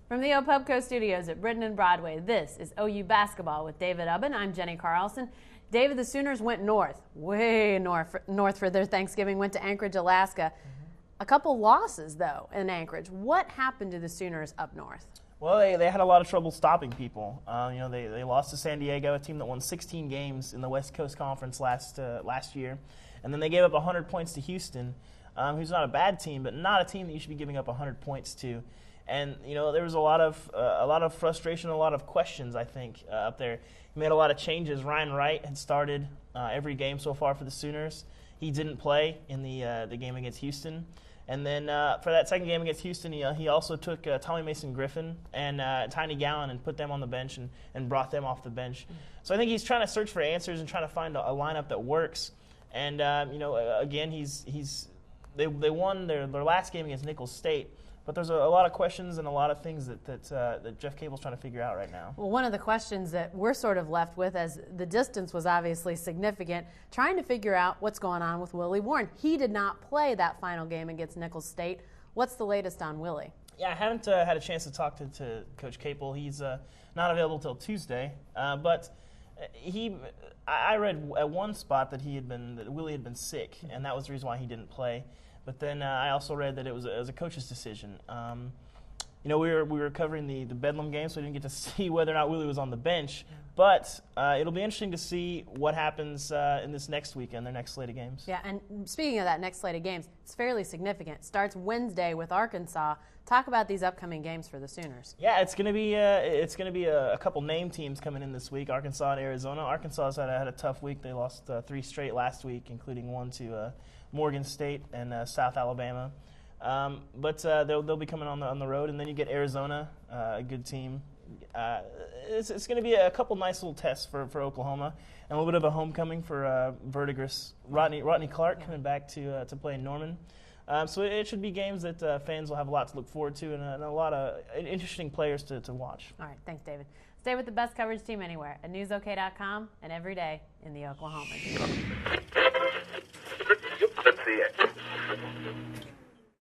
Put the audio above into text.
From the OPubco studios at Britton and Broadway, this is OU Basketball with David Ubben. I'm Jenny Carlson. David, the Sooners went north, way north for their Thanksgiving, went to Anchorage, Alaska. A couple losses, though, in Anchorage. What happened to the Sooners up north? Well, they had a lot of trouble stopping people. They lost to San Diego, a team that won 16 games in the West Coast Conference last year. And then they gave up 100 points to Houston, who's not a bad team, but not a team that you should be giving up 100 points to. And, there was a lot of frustration, a lot of questions, I think, up there. He made a lot of changes. Ryan Wright had started every game so far for the Sooners. He didn't play in the game against Houston. And then for that second game against Houston, he also took Tommy Mason Griffin and Tiny Gallen and put them on the bench and brought them off the bench. So I think he's trying to search for answers and trying to find a lineup that works. And, again, they won their last game against Nicholls State. But there's a lot of questions and a lot of things that Jeff Cable's trying to figure out right now. Well, one of the questions that we're sort of left with, as the distance was obviously significant, trying to figure out what's going on with Willie Warren. He did not play that final game against Nicholls State. What's the latest on Willie? Yeah, I haven't had a chance to talk to Coach Cable. He's not available till Tuesday. But I read at one spot that Willie had been sick, and that was the reason why he didn't play. But then I also read that it was a coach's decision. We were covering the Bedlam game, so we didn't get to see whether or not Willie was on the bench. But it'll be interesting to see what happens in this next weekend, their next slate of games. Yeah, and speaking of that next slate of games, it's fairly significant. It starts Wednesday with Arkansas. Talk about these upcoming games for the Sooners. Yeah, it's going to be a couple name teams coming in this week, Arkansas and Arizona. Arkansas has had a tough week. They lost 3 straight last week, including one to Morgan State and South Alabama. But they'll be coming on the road, and then you get Arizona, a good team. It's going to be a couple nice little tests for Oklahoma, and a little bit of a homecoming for Verdigris. Rodney Clark coming back to play in Norman. So it should be games that fans will have a lot to look forward to and a lot of interesting players to watch. All right, thanks, David. Stay with the best coverage team anywhere at newsok.com and every day in the Oklahoman. Let's see it.